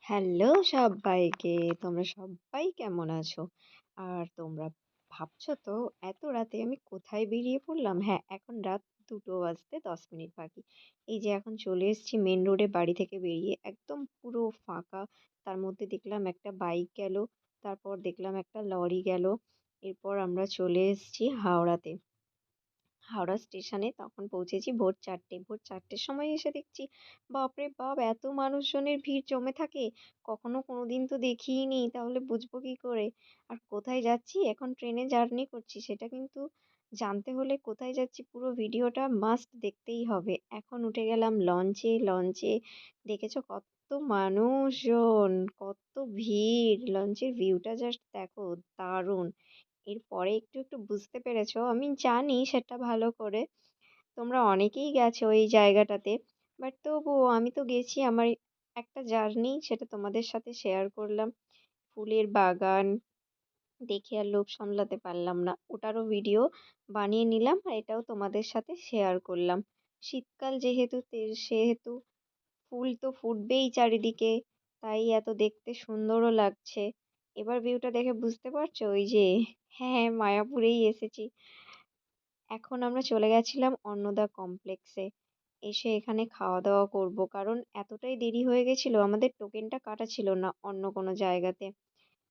Hello সব্বাইকে। তোমরা সব্বাই কেমন আছো? আর তোমরা ভাবছো তো এত রাতে আমি কোথায় বেরিয়ে পড়লাম? হ্যাঁ, এখন রাত ২টো বাজতে ১০ মিনিট বাকি। এই যে এখন চলে এসেছি মেইন রোডে বাড়ি থেকে বেরিয়ে। একদম পুরো ফাঁকা। তার মধ্যে দেখলাম একটা বাইক গেল, তারপর দেখলাম একটা লরি গেল। এরপর আমরা চলে এসেছি হাওড়াতে। হাওড়া স্টেশনে তখন পৌঁছেছি ভোর ৪টে। ভোর ৪টের সময় এসে দেখছি বাপরে বাপ! এত মানুষজনের ভিড় জমে থাকে। কখনো কোনোদিন তো দেখিইনি, তাহলে বুঝবো কি করে? আর কোথায় যাচ্ছি? এখন ট্রেনে জার্নি করছি। সেটা কিন্তু জানতে হলে কোথায় যাচ্ছি পুরো ভিডিওটা মাস্ট দেখতেই হবে। এখন উঠে গেলাম লঞ্চে। লঞ্চে দেখেছো কত মানুষজন, কত ভিড়! লঞ্চের ভিউটা জাস্ট দেখো, দারুণ! এরপরে একটু বুঝতে পেরেছো। আমি জানি সেটা ভালো করে। তোমরা অনেকেই গেছো এই জায়গাটাতে। বাট তবুও আমি তো গেছি আমার একটা জার্নি, সেটা তোমাদের সাথে শেয়ার করলাম। ফুলের বাগান দেখে আর লোভ সামলাতে পারলাম না। ওটারও ভিডিও বানিয়ে নিলাম আর এটাও তোমাদের সাথে শেয়ার করলাম। শীতকাল যেহেতু সেহেতু ফুল তো ফুটবেই চারিদিকে, তাই এত দেখতে সুন্দরও লাগছে। এবার ভিউটা দেখে বুঝতে পারছো? ওই যে হ্যাঁ, মায়াপুরেই এসেছি। এখন আমরা চলে গেছিলাম অন্নদা কমপ্লেক্সে। এসে এখানে খাওয়া-দাওয়া করব। কারণ এতটাই দেরি হয়ে গেছিল, আমাদের টোকেনটা কাটা ছিল না অন্য কোনো জায়গাতে।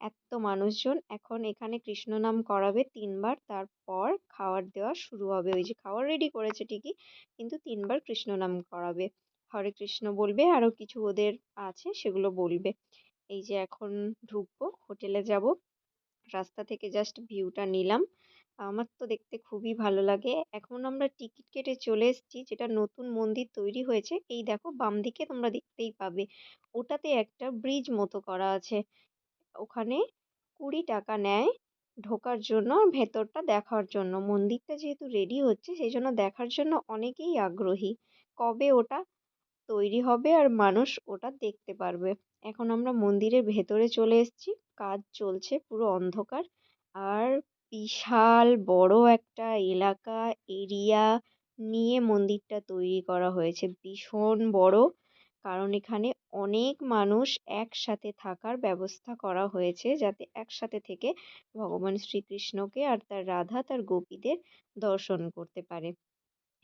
এত্ত মানুষজন, এখন এখানে কৃষ্ণ নাম করাবে ৩ বার, তারপর খাওয়ার দেওয়া শুরু হবে। ওই যে খাওয়ার রেডি করেছে ঠিকই, কিন্তু ৩ বার কৃষ্ণ নাম করাবে। হরে কৃষ্ণ বলবে, আরো কিছু ওদের আছে সেগুলো বলবে। এই যে এখন ঢুকবো, হোটেলে যাব। রাস্তা থেকে জাস্ট ভিউটা নিলাম। আমার তো দেখতে খুবই ভালো লাগে। এখন আমরা টিকিট কেটে চলে এসেছি, যেটা নতুন মন্দির তৈরি হয়েছে। এই দেখো বাম দিকে তোমরা দেখতেই পাবে। ওটাতে একটা ব্রিজ মতো করা আছে। ওখানে ২০ টাকা নেয় ঢোকার জন্য আর ভেতরটা দেখার জন্য। মন্দিরটা যেহেতু রেডি হচ্ছে সেইজন্য দেখার জন্য অনেকেই আগ্রহী। কবে ওটা তৈরি হবে আর মানুষ ওটা দেখতে পারবে। এখন আমরা মন্দিরের ভেতরে চলে এসেছি। কাজ চলছে, পুরো অন্ধকার। আর বিশাল বড় একটা এলাকা, এরিয়া নিয়ে মন্দিরটা তৈরি করা হয়েছে। ভীষণ বড়। কারণ এখানে অনেক মানুষ একসাথে থাকার ব্যবস্থা করা হয়েছে, যাতে একসাথে থেকে ভগবান শ্রীকৃষ্ণকে আর তার রাধা, তার গোপীদের দর্শন করতে পারে।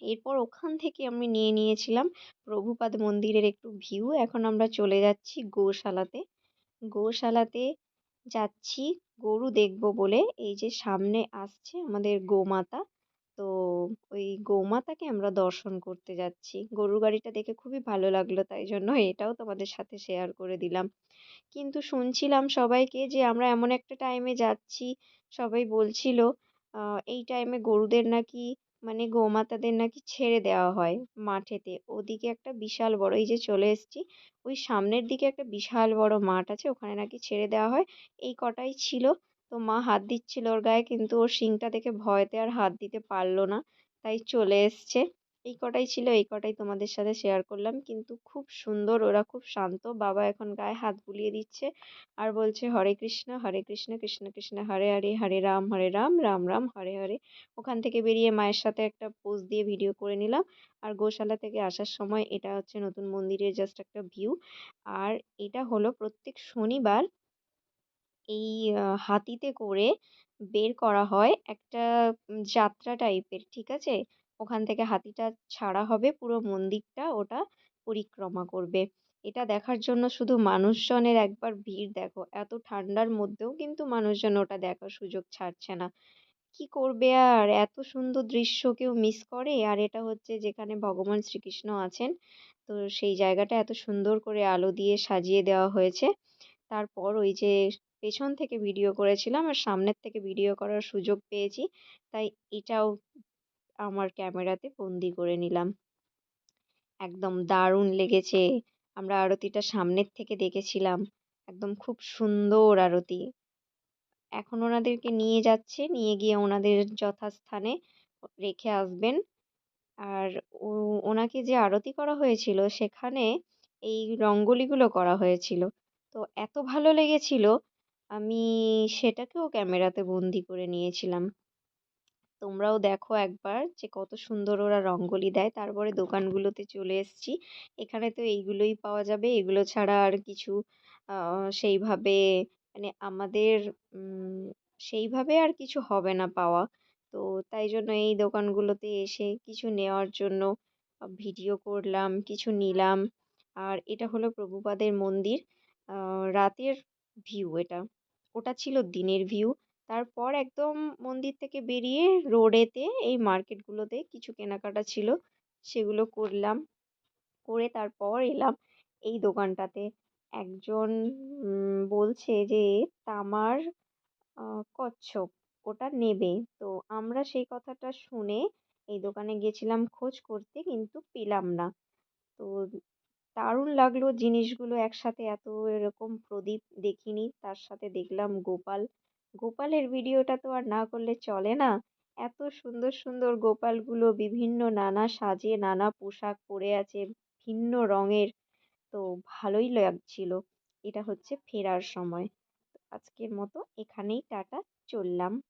এরপর ওখান থেকে আমি নিয়ে নিয়েছিলাম প্রভুপাদ মন্দিরের একটু ভিউ। এখন আমরা চলে যাচ্ছি গোশালাতে। গোশালাতে যাচ্ছি গরু দেখবো বলে। এই যে সামনে আসছে আমাদের গোমাতা। তো ওই গোমাতাকে আমরা দর্শন করতে যাচ্ছি। গরুর গাড়িটা দেখে খুবই ভালো লাগলো, তাই জন্য এটাও তোমাদের সাথে শেয়ার করে দিলাম। কিন্তু শুনছিলাম সবাইকে যে আমরা এমন একটা টাইমে যাচ্ছি, সবাই বলছিল এই টাইমে গরুদের নাকি, মানে গোমাতাদের নাকি ছেড়ে দেওয়া হয় মাঠেতে। ওদিকে একটা বিশাল বড়, এই যে চলে এসেছি, ওই সামনের দিকে একটা বিশাল বড় মাঠ আছে, ওখানে নাকি ছেড়ে দেওয়া হয়। এই কটাই ছিল। তো মা হাত দিচ্ছিল ওর গায়ে, কিন্তু ওর শিংটা দেখে ভয়তে আর হাত দিতে পারলো না, তাই চলে এসছে। এই কটাই ছিল, এই কটাই তোমাদের সাথে শেয়ার করলাম। কিন্তু খুব সুন্দর, ওরা খুব শান্ত। বাবা এখন গায়ে হাত বুলিয়ে দিচ্ছে আর বলছে হরে কৃষ্ণ কৃষ্ণ কৃষ্ণ হরে হরে, হরে রাম রাম রাম হরে হরে। ওখান থেকে বেরিয়ে মায়ের সাথে একটা পোজ দিয়ে ভিডিও করে নিলাম। আর গোশালা থেকে আসার সময় এটা হচ্ছে নতুন মন্দিরের জাস্ট একটা ভিউ। আর এটা হলো প্রত্যেক শনিবার এই হাতিতে করে বের করা হয় একটা যাত্রা টাইপের, ঠিক আছে? ওখান থেকে হাতিটা ছাড়া হবে, পুরো মন্দিরটা ওটা পরিক্রমা করবে। এটা দেখার জন্য শুধু মানুষজনের একবার ভিড় দেখো। এত ঠান্ডার মধ্যেও কিন্তু মানুষজন ওটা দেখার সুযোগ ছাড়ছে না। কি করবে আর, এত সুন্দর দৃশ্য কেউ মিস করে? আর এটা হচ্ছে যেখানে ভগবান শ্রীকৃষ্ণ আছেন। তো সেই জায়গাটা এত সুন্দর করে আলো দিয়ে সাজিয়ে দেওয়া হয়েছে। তারপর ওই যে পেছন থেকে ভিডিও করেছিলাম আর সামনের থেকে ভিডিও করার সুযোগ পেয়েছি, তাই এটাও আমার ক্যামেরাতে বন্দি করে নিলাম। একদম দারুণ লেগেছে। আমরা আরতিটা সামনের থেকে দেখেছিলাম। একদম খুব সুন্দর আরতি। এখন ওনাদেরকে নিয়ে যাচ্ছে, নিয়ে গিয়ে ওনাদের যথাস্থানে রেখে আসবেন। আর ওনাকে যে আরতি করা হয়েছিল সেখানে এই রঙ্গোলিগুলো করা হয়েছিল। তো এত ভালো লেগেছিল, আমি সেটাকেও ক্যামেরাতে বন্দি করে নিয়েছিলাম। তোমরাও দেখো একবার যে কত সুন্দর ওরা রঙ্গোলি দেয়। তারপরে দোকানগুলোতে চলে এসেছি। এখানে তো এইগুলোই পাওয়া যাবে, এগুলো ছাড়া আর কিছু আ সেইভাবে মানে আমাদের উম সেইভাবে আর কিছু হবে না পাওয়া। তো তাই জন্য এই দোকানগুলোতে এসে কিছু নেওয়ার জন্য ভিডিও করলাম, কিছু নিলাম। আর এটা হলো প্রভুপাদের মন্দির। আ রাতের ভিউ এটা। ওটা ছিল দিনের ভিউ। তারপর একদম মন্দির থেকে বেরিয়ে রোডেতে এই মার্কেটগুলোতে কিছু কেনাকাটা ছিল, সেগুলো করলাম। করে তারপর এলাম এই দোকানটাতে। একজন বলছে যে তামার আ কচ্ছপ ওটা নেবে। তো আমরা সেই কথাটা শুনে এই দোকানে গেছিলাম খোঁজ করতে কিন্তু পেলাম না। তো দারুণ লাগলো জিনিসগুলো একসাথে এত এরকম প্রদীপ দেখিনি। তার সাথে দেখলাম গোপাল। গোপালের ভিডিওটা তো আর না করলে চলে না। এত সুন্দর, সুন্দর গোপালগুলো বিভিন্ন নানা সাজে নানা পোশাক পরে আছে ভিন্ন রঙের। তো ভালোই লাগছিল। এটা হচ্ছে ফেরার সময়। আজকের মতো এখানেই টাটা চললাম।